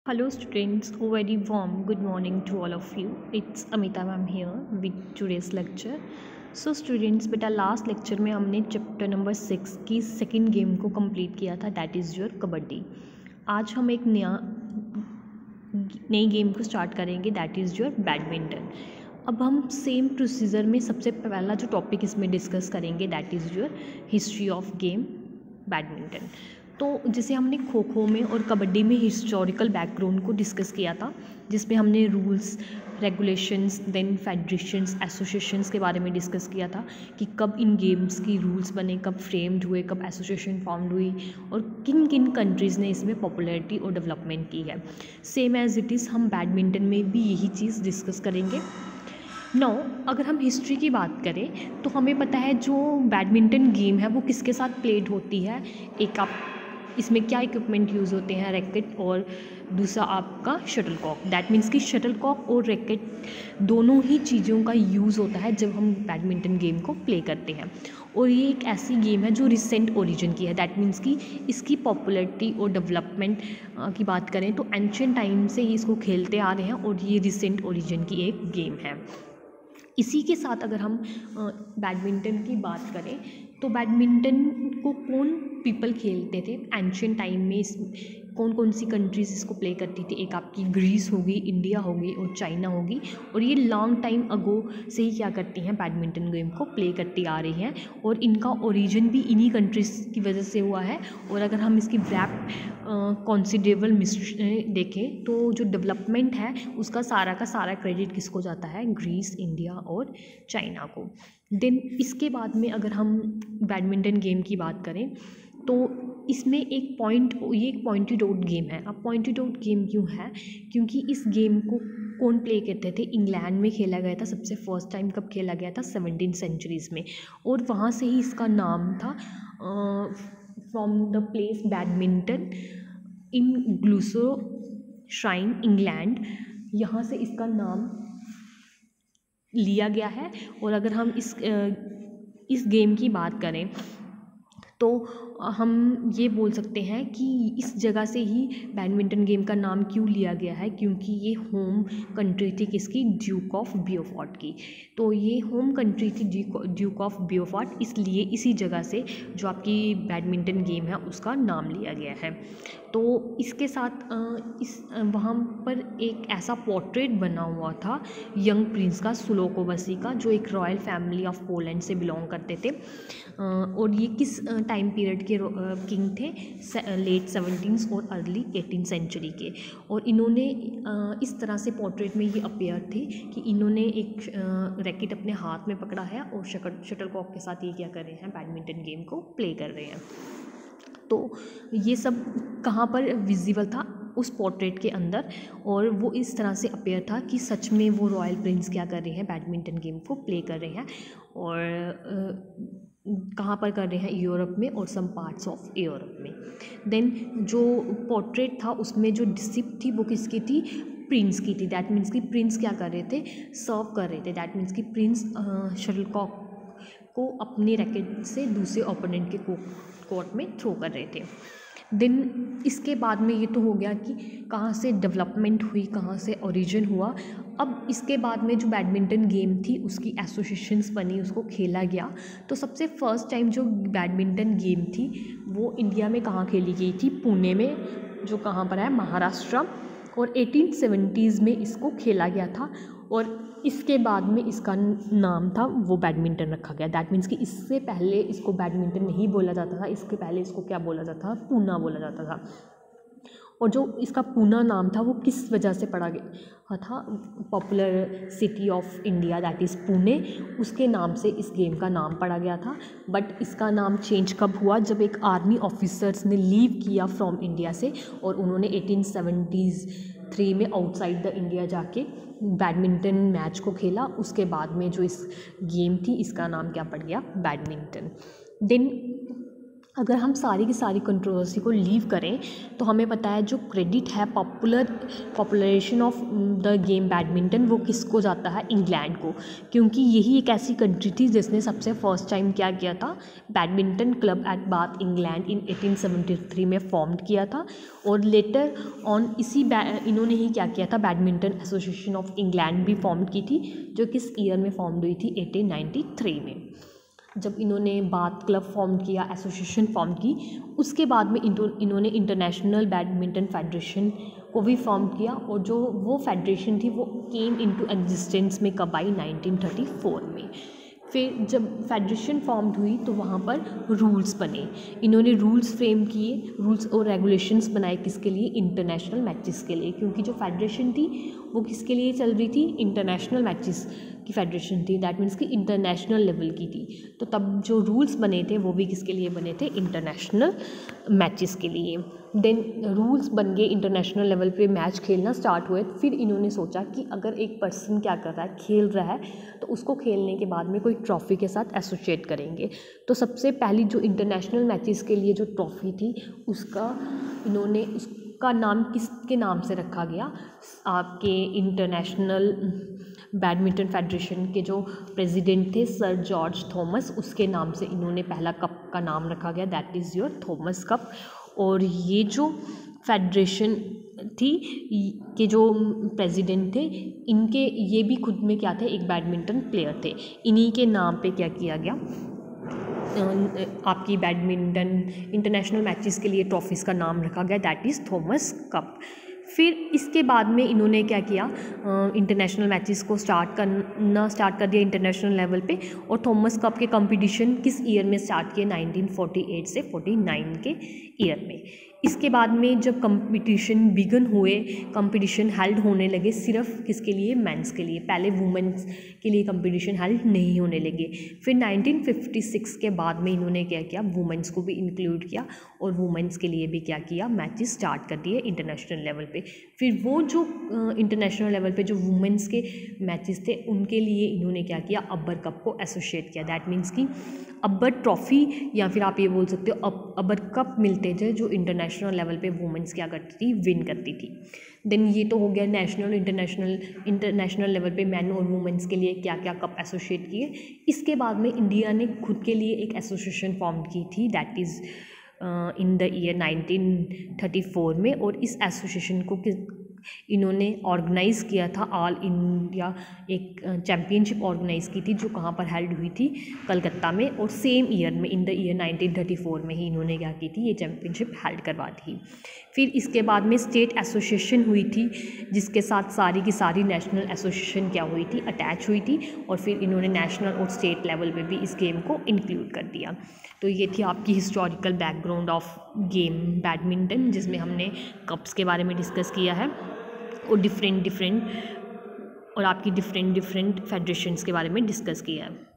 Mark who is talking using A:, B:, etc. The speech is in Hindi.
A: Hello students, a very warm good morning to all of you. It's Amita ma'am here with today's lecture. So students, बेटा लास्ट लेक्चर में हमने चैप्टर नंबर 6 की सेकंड गेम को कंप्लीट किया था, दैट इज़ योर कबड्डी. आज हम एक नई गेम को स्टार्ट करेंगे, दैट इज़ योर बैडमिंटन. अब हम सेम प्रोसीजर में सबसे पहला जो टॉपिक इसमें डिस्कस करेंगे that is your history of game badminton. तो जैसे हमने खो खो में और कबड्डी में हिस्टोरिकल बैकग्राउंड को डिस्कस किया था, जिसमें हमने rules, regulations, then federations, associations के बारे में डिस्कस किया था कि कब इन गेम्स की रूल्स बने, कब फ्रेम्ड हुए, कब एसोसिएशन फॉर्म्ड हुई और किन किन कंट्रीज़ ने इसमें पॉपुलैरिटी और डेवलपमेंट की है. सेम एज इट इज़ हम बैडमिंटन में भी यही चीज़ डिस्कस करेंगे. नौ, अगर हम हिस्ट्री की बात करें तो हमें पता है जो बैडमिंटन गेम है वो किसके साथ प्लेड होती है. एक आप इसमें क्या इक्विपमेंट यूज़ होते हैं, रैकेट, और दूसरा आपका शटल कॉक. दैट मीन्स कि शटल कॉक और रैकेट दोनों ही चीज़ों का यूज़ होता है जब हम बैडमिंटन गेम को प्ले करते हैं. और ये एक ऐसी गेम है जो रिसेंट ओरिजिन की है. दैट मीन्स कि इसकी पॉपुलैरिटी और डेवलपमेंट की बात करें तो एंशिएंट टाइम से ही इसको खेलते आ रहे हैं और ये रिसेंट ओरिजिन की एक गेम है. इसी के साथ अगर हम बैडमिंटन की बात करें तो बैडमिंटन को कौन पीपल खेलते थे एंशिएंट टाइम में, इस कौन कौन सी कंट्रीज़ इसको प्ले करती थी. एक आपकी ग्रीस होगी, इंडिया होगी और चाइना होगी. और ये लॉन्ग टाइम अगो से ही क्या करती हैं, बैडमिंटन गेम को प्ले करती आ रही हैं और इनका ओरिजिन भी इन्हीं कंट्रीज़ की वजह से हुआ है. और अगर हम इसकी रैप कॉन्सिडरेबल देखें तो जो डेवलपमेंट है उसका सारा का सारा क्रेडिट किसको जाता है, ग्रीस, इंडिया और चाइना को. देन इसके बाद में अगर हम बैडमिंटन गेम की बात करें तो इसमें ये एक पॉइंटेड आउट गेम है. अब पॉइंटेड आउट गेम क्यों है, क्योंकि इस गेम को कौन प्ले करते थे, इंग्लैंड में खेला गया था सबसे फर्स्ट टाइम. कब खेला गया था, 17th सेंचुरीज़ में. और वहाँ से ही इसका नाम था from the place Badminton in Gloucestershire, England. यहाँ से इसका नाम लिया गया है. और अगर हम इस गेम की बात करें तो हम ये बोल सकते हैं कि इस जगह से ही बैडमिंटन गेम का नाम क्यों लिया गया है, क्योंकि ये होम कंट्री थी किसकी, ड्यूक ऑफ बियोफोर्ट की. तो ये होम कंट्री थी ड्यूक ऑफ बियोफोर्ट, इसलिए इसी जगह से जो आपकी बैडमिंटन गेम है उसका नाम लिया गया है. तो इसके साथ वहाँ पर एक ऐसा पोर्ट्रेट बना हुआ था यंग प्रिंस का, सुलोकोवस्की का, जो एक रॉयल फैमिली ऑफ पोलैंड से बिलोंग करते थे. और ये किस टाइम पीरियड के किंग थे, लेट 17th और अर्ली 18th सेंचुरी के. और इन्होंने इस तरह से पोर्ट्रेट में ये अपीयर थे कि इन्होंने एक रैकेट अपने हाथ में पकड़ा है और शटल कॉक के साथ ये क्या कर रहे हैं, बैडमिंटन गेम को प्ले कर रहे हैं. तो ये सब कहाँ पर विजिबल था, उस पोर्ट्रेट के अंदर. और वो इस तरह से अपीयर था कि सच में वो रॉयल प्रिंस क्या कर रहे हैं, बैडमिंटन गेम को प्ले कर रहे हैं. और कहाँ पर कर रहे हैं, यूरोप में और सम पार्ट्स ऑफ यूरोप में. देन जो पोर्ट्रेट था उसमें जो डिसिप थी वो किसकी थी, प्रिंस की थी. दैट मीन्स कि प्रिंस क्या कर रहे थे, सर्व कर रहे थे. दैट मीन्स कि प्रिंस शटलकॉक को अपने रैकेट से दूसरे ओपोनेंट के कोर्ट में थ्रो कर रहे थे. देन इसके बाद में ये तो हो गया कि कहाँ से डेवलपमेंट हुई, कहाँ से ओरिजिन हुआ. अब इसके बाद में जो बैडमिंटन गेम थी उसकी एसोसिएशंस बनी, उसको खेला गया. तो सबसे फर्स्ट टाइम जो बैडमिंटन गेम थी वो इंडिया में कहाँ खेली गई थी, पुणे में, जो कहाँ पर है, महाराष्ट्र. और 1870s में इसको खेला गया था. और इसके बाद में इसका नाम था वो बैडमिंटन रखा गया. दैट मीन्स कि इससे पहले इसको बैडमिंटन नहीं बोला जाता था, इसके पहले इसको क्या बोला जाता था, पूना बोला जाता था. और जो इसका पूना नाम था वो किस वजह से पड़ा गया था, popular city of India that is Pune, उसके नाम से इस गेम का नाम पड़ा गया था. बट इसका नाम चेंज कब हुआ, जब एक आर्मी ऑफिसर्स ने लीव किया फ्रॉम इंडिया से और उन्होंने 1873 में आउटसाइड द इंडिया जाके बैडमिंटन मैच को खेला. उसके बाद में जो इस गेम थी इसका नाम क्या पड़ गया, बैडमिंटन. देन अगर हम सारी की सारी कंट्रोवर्सी को लीव करें तो हमें पता है जो क्रेडिट है पॉपुलरेशन ऑफ द गेम बैडमिंटन वो किसको जाता है, इंग्लैंड को, क्योंकि यही एक ऐसी कंट्री थी जिसने सबसे फर्स्ट टाइम क्या किया था, badminton club at Bath England in 1873 में फॉर्म किया था। और लेटर ऑन इन्होंने ही क्या किया था, बैडमिंटन एसोसिएशन ऑफ इंग्लैंड भी फॉर्म की थी, जो किस ईयर में फॉर्म हुई थी, 1893 में। जब इन्होंने बाथ क्लब फॉर्म किया, एसोसिएशन फॉर्म की, उसके बाद में इन्होंने इंटरनेशनल बैडमिंटन फेडरेशन को भी फॉर्म किया। और जो वो फेडरेशन थी वो केम इनटू एग्जिस्टेंस में कब आई, 1934 में। फिर जब फेडरेशन फॉर्म्ड हुई तो वहाँ पर रूल्स बने, इन्होंने रूल्स फ्रेम किए, रूल्स और रेगुलेशंस बनाए किसके लिए, इंटरनेशनल मैचेस के लिए, क्योंकि जो फेडरेशन थी वो किसके लिए चल रही थी, इंटरनेशनल मैचेस की फेडरेशन थी, दैट मीन्स कि इंटरनेशनल लेवल की थी। तो तब जो रूल्स बने थे वो भी किसके लिए बने थे, इंटरनेशनल मैचेस के लिए। देन रूल्स बन गए, इंटरनेशनल लेवल पे मैच खेलना स्टार्ट हुए। फिर इन्होंने सोचा कि अगर एक पर्सन क्या कर रहा है, खेल रहा है, तो उसको खेलने के बाद में कोई ट्रॉफ़ी के साथ एसोसिएट करेंगे। तो सबसे पहली जो इंटरनेशनल मैचेस के लिए जो ट्रॉफ़ी थी उसका नाम किसके नाम से रखा गया, आपके इंटरनेशनल बैडमिंटन फेडरेशन के जो प्रेसिडेंट थे सर जॉर्ज थॉमस, उसके नाम से इन्होंने पहला कप का नाम रखा गया, that is your Thomas cup. और ये जो फेडरेशन थी के जो प्रेसिडेंट थे, इनके ये भी खुद में क्या थे, एक बैडमिंटन प्लेयर थे। इन्हीं के नाम पे क्या किया गया, आपकी बैडमिंटन इंटरनेशनल मैचेस के लिए ट्रॉफीज़ का नाम रखा गया, दैट इज़ थॉमस कप। फिर इसके बाद में इन्होंने क्या किया, इंटरनेशनल मैचेस को स्टार्ट कर दिया इंटरनेशनल लेवल पे। और थॉमस कप के कंपटीशन किस ईयर में स्टार्ट किए, 1948 से 49 के ईयर में। इसके बाद में जब कंपटीशन बिगन हुए, कंपटीशन हेल्ड होने लगे सिर्फ किसके लिए, मेंस के लिए, पहले वुमेन्स के लिए कंपटीशन हेल्ड नहीं होने लगे। फिर 1956 के बाद में इन्होंने क्या किया, वुमेन्स को भी इंक्लूड किया और वुमेन्स के लिए भी क्या किया, मैचेस स्टार्ट कर दिए इंटरनेशनल लेवल पे। फिर वो जो इंटरनेशनल लेवल पे जो वुमेन्स के मैचेस थे उनके लिए इन्होंने क्या किया, अब्बर कप को एसोसिएट किया, दैट मीन्स कि अब्बर ट्रॉफ़ी या फिर आप ये बोल सकते हो अब्बर कप मिलते थे जो इंटरनेशनल लेवल पे वुमेन्स क्या करती थी, विन करती थी। देन ये तो हो गया नेशनल इंटरनेशनल लेवल पे मैन और वुमेन्स के लिए क्या क्या कप एसोसिएट किए। इसके बाद में इंडिया ने खुद के लिए एक एसोसिएशन फॉर्म की थी, that is in the year 1934 में। और इस एसोसिएशन को इन्होंने ऑर्गेनाइज़ किया था, ऑल इंडिया एक चैम्पियनशिप ऑर्गेनाइज़ की थी जो कहाँ पर हेल्ड हुई थी, कलकत्ता में। और सेम ईयर में इन द ईयर 1934 में ही इन्होंने क्या की थी, ये चैम्पियनशिप हेल्ड करवा थी। फिर इसके बाद में स्टेट एसोसिएशन हुई थी जिसके साथ सारी की सारी नेशनल एसोसिएशन क्या हुई थी, अटैच हुई थी। और फिर इन्होंने नेशनल और स्टेट लेवल पे भी इस गेम को इंक्लूड कर दिया। तो ये थी आपकी historical background of game badminton, जिसमें हमने कप्स के बारे में डिस्कस किया है और डिफरेंट और आपकी डिफरेंट फेडरेशंस के बारे में डिस्कस किया है।